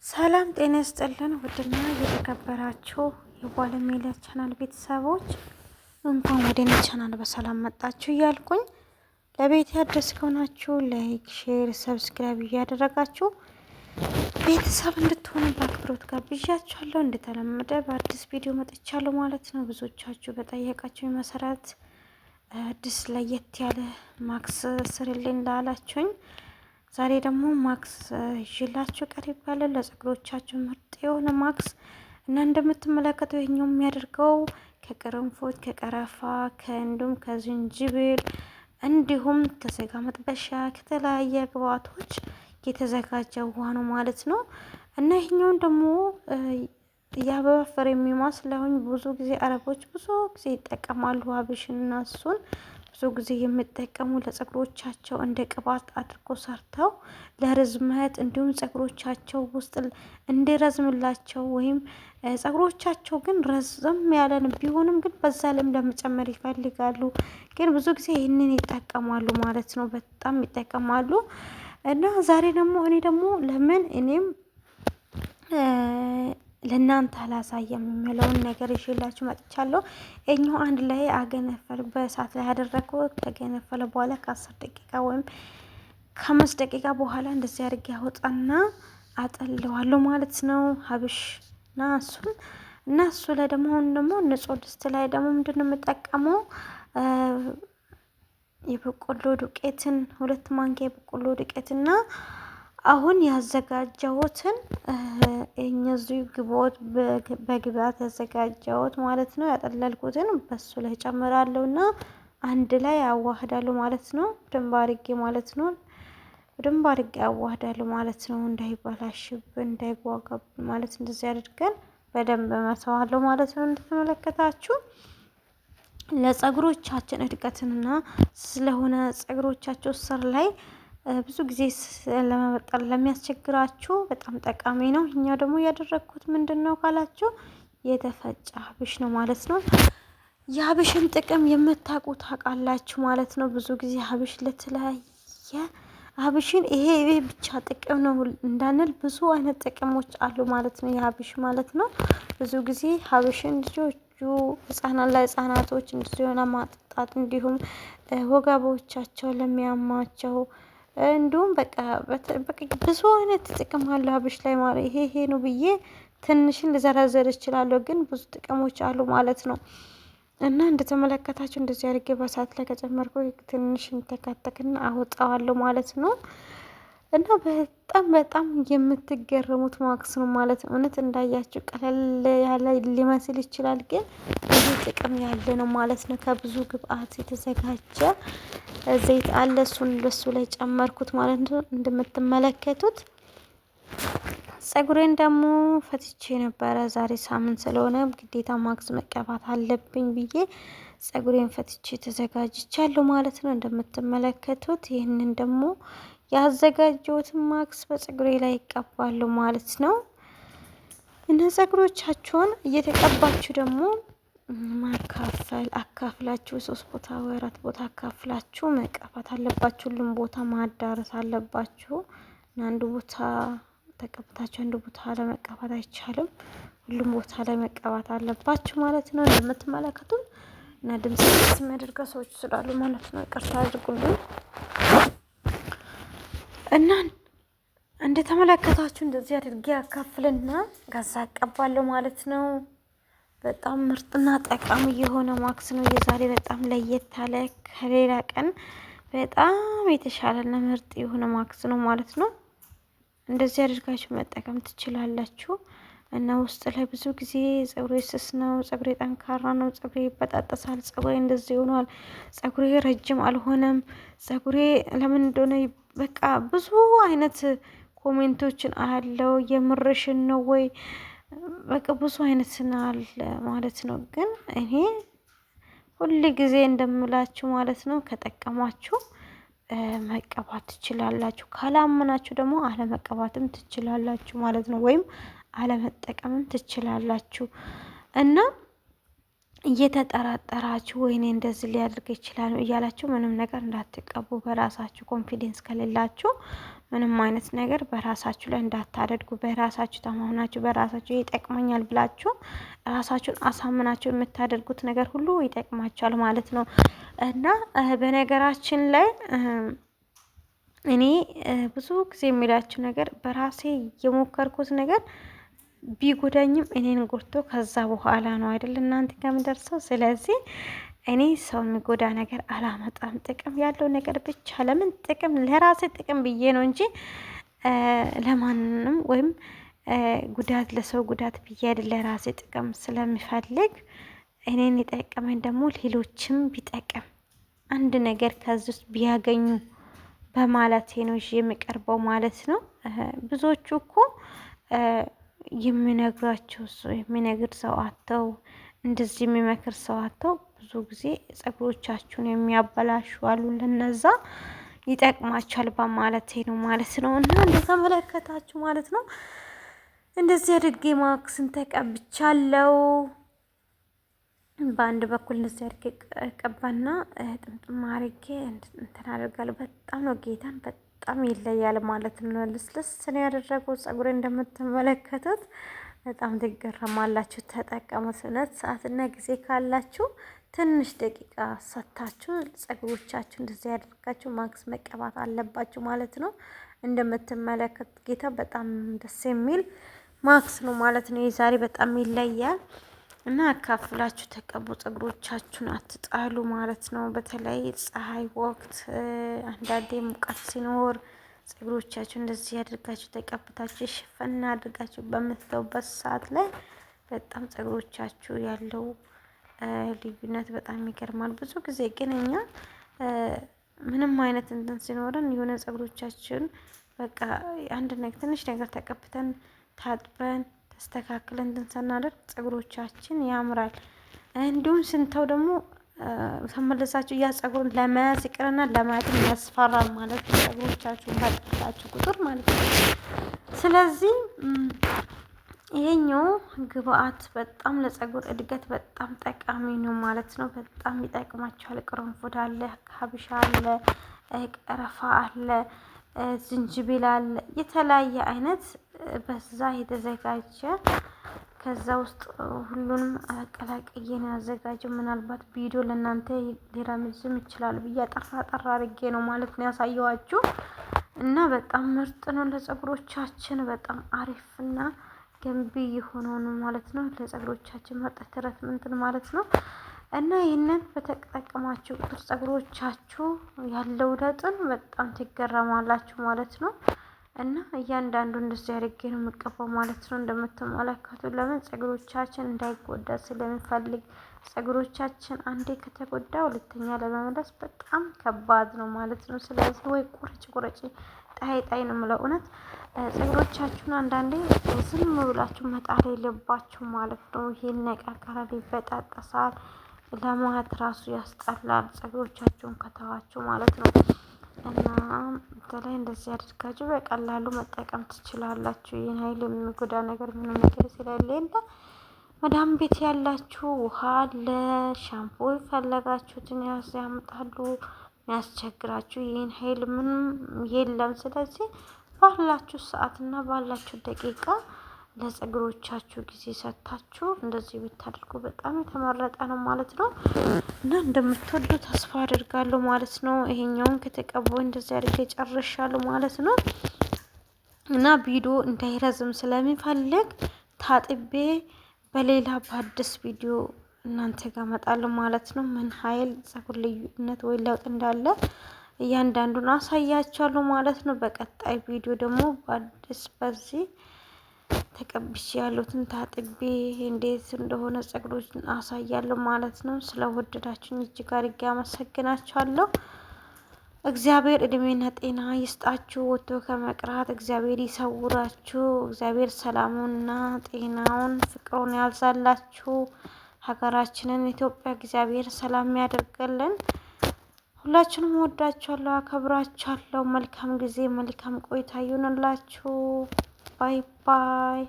ሰላም ጤና ይስጥልን ውድና የተከበራችሁ የባለሜላ ቻናል ቤተሰቦች እንኳን ወደ እኔ ቻናል በሰላም መጣችሁ እያልኩኝ ለቤት አዲስ ከሆናችሁ ላይክ፣ ሼር፣ ሰብስክራይብ እያደረጋችሁ ቤተሰብ እንድትሆኑ በአክብሮት ጋብዣችኋለሁ። እንደተለመደ በአዲስ ቪዲዮ መጥቻለሁ ማለት ነው። ብዙዎቻችሁ በጠየቃችሁ መሰረት አዲስ ለየት ያለ ማክስ ስርልኝ እንዳላችሁኝ ዛሬ ደግሞ ማክስ ይዤላችሁ ቀርቤያለሁ። ለፀጉሮቻችሁ ምርጥ የሆነ ማክስ እና እንደምትመለከተው ይሄኛው የሚያደርገው ከቅርንፉድ፣ ከቀረፋ፣ ከእንዱም ከዝንጅብል እንዲሁም ከስጋ መጥበሻ ከተለያየ ግብአቶች የተዘጋጀ ውሃ ነው ማለት ነው። እና ይሄኛውን ደግሞ የአበባ ፍሬ የሚመስለውኝ ብዙ ጊዜ አረቦች ብዙ ጊዜ ይጠቀማሉ። አብሽና እሱን ብዙ ጊዜ የሚጠቀሙ ለፀጉሮቻቸው እንደ ቅባት አድርጎ ሰርተው ለርዝመት እንዲሁም ፀጉሮቻቸው ውስጥ እንዲረዝምላቸው ወይም ፀጉሮቻቸው ግን ረዘም ያለን ቢሆንም ግን በዛ ላይም ለመጨመር ይፈልጋሉ። ግን ብዙ ጊዜ ይህንን ይጠቀማሉ ማለት ነው። በጣም ይጠቀማሉ። እና ዛሬ ደግሞ እኔ ደግሞ ለምን እኔም ለእናንተ አላሳየም የሚለውን ነገር ይዤላችሁ መጥቻለሁ። እኛው አንድ ላይ አገነፈል በእሳት ላይ ያደረኩት ከገነፈለ በኋላ ከ10 ደቂቃ ወይም ከ5 ደቂቃ በኋላ እንደዚህ አድርጌ አወጣና አጠለዋለሁ ማለት ነው። ሀብሽና እሱ ላይ ደግሞ አሁን ደግሞ ንጹህ ድስት ላይ ደግሞ ምንድነው የምጠቀመው የበቆሎ ዱቄትን 2 ማንኪያ የበቆሎ ዱቄትና አሁን ያዘጋጀሁትን እነዚህ ግብአት በግብአት ያዘጋጀሁት ማለት ነው። ያጠለልኩትን በሱ ላይ ጨምራለሁና አንድ ላይ አዋህዳለሁ ማለት ነው። በደንብ አድርጌ ማለት ነው። በደንብ አድርጌ አዋህዳለሁ ማለት ነው። እንዳይበላሽብን እንዳይጓጋብን ማለት እንደዚህ አድርገን በደንብ መተዋለሁ ማለት ነው። እንደተመለከታችሁ ለፀጉሮቻችን እድገትና ስለሆነ ፀጉሮቻቸው ስር ላይ ብዙ ጊዜ ለመበጠር ለሚያስቸግራችሁ በጣም ጠቃሚ ነው። እኛው ደግሞ ያደረኩት ምንድነው ካላችሁ የተፈጨ ሀብሽ ነው ማለት ነው። የሀብሽን ጥቅም የምታውቁ ታውቃላችሁ ማለት ነው። ብዙ ጊዜ ሀብሽ ለተለያየ ሀብሽን ይሄ ብቻ ጥቅም ነው እንዳንል ብዙ አይነት ጥቅሞች አሉ ማለት ነው። የሀብሽ ማለት ነው። ብዙ ጊዜ ሀብሽን ልጆቹ ለህፃናቶች እንደሆነ ማጥጣት እንዲሁም ወገቦቻቸው ለሚያማቸው እንዲሁም በቃ ብዙ አይነት ጥቅም አለው ሀብሽ ላይ ማለት ይሄ ነው ብዬ ትንሽን ልዘረዝር እችላለሁ፣ ግን ብዙ ጥቅሞች አሉ ማለት ነው። እና እንደተመለከታችሁ እንደዚህ አድርጌ በእሳት ላይ ከጨመርኩ ትንሽ እንተካተክና አወጣዋለሁ ማለት ነው። እና በጣም የምትገረሙት ማክስ ነው ማለት ነው። እውነት እንዳያችሁ ቀለል ያለ ሊመስል ይችላል፣ ግን ብዙ ጥቅም ያለ ነው ማለት ነው። ከብዙ ግብአት የተዘጋጀ ዘይት አለ። እሱን በሱ ላይ ጨመርኩት ማለት ነው። እንደምትመለከቱት ፀጉሬን ደግሞ ፈትቼ ነበረ። ዛሬ ሳምንት ስለሆነ ግዴታ ማክስ መቀባት አለብኝ ብዬ ፀጉሬን ፈትቼ ተዘጋጅቻለሁ ማለት ነው። እንደምትመለከቱት ይህንን ደግሞ ያዘጋጀሁትን ማክስ በፀጉሬ ላይ ይቀባሉ ማለት ነው። እና ፀጉሮቻችሁን እየተቀባችሁ ደግሞ አካፍላችሁ 3 ቦታ ወይ 4 ቦታ አካፍላችሁ መቀባት አለባችሁ። ሁሉም ቦታ ማዳረስ አለባችሁ። እና አንዱ ቦታ ተቀብታችሁ አንዱ ቦታ ለመቀባት አይቻልም። ሁሉም ቦታ ላይ መቀባት አለባችሁ ማለት ነው። እንደምትመለከቱት እና ድምጽ የሚያደርገው ሰዎች ስላሉ ማለት ነው ይቅርታ አድርጉልኝ። እና እንደተመለከታችሁ እንደዚህ አድርጌ አካፍልና ጋዛ አቀባለሁ ማለት ነው። በጣም ምርጥና ጠቃሚ የሆነ ማክስ ነው የዛሬ። በጣም ለየት ያለ ከሌላ ቀን በጣም የተሻለና ምርጥ የሆነ ማክስ ነው ማለት ነው። እንደዚህ አድርጋችሁ መጠቀም ትችላላችሁ። እና ውስጥ ላይ ብዙ ጊዜ ፀጉሬ ስስ ነው፣ ፀጉሬ ጠንካራ ነው፣ ፀጉሬ ይበጣጠሳል፣ ፀጉሬ እንደዚህ ሆኗል፣ ፀጉሬ ረጅም አልሆነም፣ ፀጉሬ ለምን እንደሆነ በቃ ብዙ አይነት ኮሜንቶችን አያለው። የምርሽን ነው ወይ በቃ ብዙ አይነት ስናል ማለት ነው። ግን እኔ ሁሉ ጊዜ እንደምላችሁ ማለት ነው ከጠቀማችሁ መቀባት ትችላላችሁ፣ ካላመናችሁ ደግሞ አለመቀባትም ትችላላችሁ ማለት ነው። ወይም አለመጠቀምም ትችላላችሁ። እና እየተጠራጠራችሁ ወይኔ እንደዚህ ሊያደርግ ይችላል እያላችሁ ምንም ነገር እንዳትቀቡ። በራሳችሁ ኮንፊደንስ ከሌላችሁ ምንም አይነት ነገር በራሳችሁ ላይ እንዳታደርጉ። በራሳችሁ ተማምናችሁ በራሳችሁ ይጠቅመኛል ብላችሁ ራሳችሁን አሳምናችሁ የምታደርጉት ነገር ሁሉ ይጠቅማችኋል ማለት ነው። እና በነገራችን ላይ እኔ ብዙ ጊዜ የሚላችሁ ነገር በራሴ የሞከርኩት ነገር ቢጎዳኝም እኔን ጎድቶ ከዛ በኋላ ነው አይደል እናንተ ከምደርሰው። ስለዚህ እኔ ሰው የሚጎዳ ነገር አላመጣም። ጥቅም ያለው ነገር ብቻ ለምን ጥቅም ለራሴ ጥቅም ብዬ ነው እንጂ ለማንም ወይም ጉዳት ለሰው ጉዳት ብዬ አይደል ለራሴ ጥቅም ስለሚፈልግ እኔን የጠቀመኝ ደግሞ ሌሎችም ቢጠቅም አንድ ነገር ከዚህ ውስጥ ቢያገኙ በማለት ነው የሚቀርበው ማለት ነው። ብዙዎቹ እኮ የሚነግር ሰው አተው እንደዚህ የሚመክር ሰው አተው ብዙ ጊዜ ጸጉሮቻችሁን የሚያበላሹ አሉ። ለነዛ ይጠቅማችኋል በማለት ነው ማለት ነው። እና እንደተመለከታችሁ ማለት ነው እንደዚህ አድርጌ ማክስን ተቀብቻለሁ። በአንድ በኩል እንደዚህ አድርጌ ቀባና ጥምጥም አድርጌ እንትን አደርጋለሁ። በጣም ነው ጌታን በጣም ይለያል ማለት ነው። ልስልስ ነው ያደረገው ጸጉሬ እንደምትመለከቱት በጣም ትገረማላችሁ። ተጠቀሙት። እውነት ሰዓትና ጊዜ ካላችሁ ትንሽ ደቂቃ ሰታችሁ ጸጉሮቻችሁ እንደዚህ ያደርጋችሁ ማክስ መቀባት አለባችሁ ማለት ነው። እንደምትመለከቱት ጌታ በጣም ደስ የሚል ማክስ ነው ማለት ነው። የዛሬ በጣም ይለያል እና አካፍላችሁ ተቀቡ። ጸጉሮቻችሁን አትጣሉ ማለት ነው። በተለይ ፀሐይ ወቅት አንዳንዴ ሙቀት ሲኖር ጸጉሮቻችሁ እንደዚህ ያድርጋችሁ ተቀብታችሁ ሽፈና አድርጋችሁ በምትተውበት ሰዓት ላይ በጣም ጸጉሮቻችሁ ያለው ልዩነት በጣም ይገርማል። ብዙ ጊዜ ግን እኛ ምንም አይነት እንትን ሲኖረን የሆነ ጸጉሮቻችን በቃ አንድ ነገር ትንሽ ነገር ተቀብተን ታጥበን ተስተካክለን እንትን ስናደርግ ጸጉሮቻችን ያምራል። እንዲሁም ስንተው ደግሞ ተመለሳችሁ ያ ጸጉሩን ለመያዝ ይቅርና ለማየትም ያስፈራል ማለት ነው። ጸጉሮቻችሁን ባጠጣችሁ ቁጥር ማለት ነው። ስለዚህ ይሄኛው ግብአት በጣም ለጸጉር እድገት በጣም ጠቃሚ ነው ማለት ነው። በጣም ይጠቅማችኋል። ቅርንፉድ አለ፣ ሀበሻ አለ፣ ቀረፋ አለ፣ ዝንጅብል አለ፣ የተለያየ አይነት በዛ የተዘጋጀ ከዛ ውስጥ ሁሉንም አቀላቅዬ ነው ያዘጋጀው። ምናልባት ቪዲዮ ለእናንተ ሊረዝም ይችላል ብዬ አጠራ አድርጌ ነው ማለት ነው ያሳየዋችሁ። እና በጣም ምርጥ ነው ለጸጉሮቻችን በጣም አሪፍና ገንቢ የሆነው ነው ማለት ነው። ለጸጉሮቻችን መርጠት ትረትመንት ማለት ነው። እና ይህንን በተጠቀማችሁ ቁጥር ጸጉሮቻችሁ ያለው ለውጥን በጣም ትገረማላችሁ ማለት ነው። እና እያንዳንዱ እንደዚህ አድርጌ ነው የምቀባው ማለት ነው። እንደምትመለከቱ ለምን ጸጉሮቻችን እንዳይጎዳ ስለሚፈልግ። ጸጉሮቻችን አንዴ ከተጎዳ ሁለተኛ ለመመለስ በጣም ከባድ ነው ማለት ነው። ስለዚህ ወይ ቁረጭ ጣይ ነው የምለው እውነት። ጸጉሮቻችሁን አንዳንዴ ዝም ብላችሁ መጣል የለባችሁ ማለት ነው። ይሄን ነቃቀራል፣ ይበጣጠሳል፣ ለማየት ራሱ ያስጠላል ጸጉሮቻችሁን ከተዋችሁ ማለት ነው። እና በተለይ እንደዚህ አድርጋችሁ በቀላሉ መጠቀም ትችላላችሁ። ይህን ኃይል የሚጎዳ ነገር ምንም ነገር ስለሌለ መዳም ቤት ያላችሁ ውሃ አለ፣ ሻምፖ የፈለጋችሁትን ያመጣሉ። የሚያስቸግራችሁ ይህን ኃይል ምንም የለም። ስለዚህ ባላችሁ ሰዓትና ባላችሁ ደቂቃ ለጸጉሮቻችሁ ጊዜ ሰጥታችሁ እንደዚህ ብታደርጉ በጣም የተመረጠ ነው ማለት ነው። እና እንደምትወዱ ተስፋ አድርጋለሁ ማለት ነው። ይሄኛውን ከተቀባው እንደዚህ አድርጌ ጨርሻለሁ ማለት ነው። እና ቪዲዮ እንዳይረዝም ስለሚፈልግ ታጥቤ በሌላ በአዲስ ቪዲዮ እናንተ ጋር እመጣለሁ ማለት ነው። ምን ኃይል ጸጉር ልዩነት ወይ ለውጥ እንዳለ እያንዳንዱን አሳያችኋለሁ ማለት ነው። በቀጣይ ቪዲዮ ደግሞ በአዲስ በዚህ ተቀብቼ ያሉትን ታጥቤ እንዴት እንደሆነ ጸጉሮችን አሳያለሁ ማለት ነው። ስለወደዳችሁኝ እጅግ አድርጌ አመሰግናችኋለሁ። እግዚአብሔር እድሜና ጤና ይስጣችሁ። ወጥቶ ከመቅራት እግዚአብሔር ይሰውራችሁ። እግዚአብሔር ሰላሙንና ጤናውን ፍቅሩን ያልዛላችሁ። ሀገራችንን ኢትዮጵያ እግዚአብሔር ሰላም ያደርገልን። ሁላችሁንም ወዳችኋለሁ፣ አከብራችኋለሁ። መልካም ጊዜ መልካም ቆይታ ይሁንላችሁ። ባይ ባይ።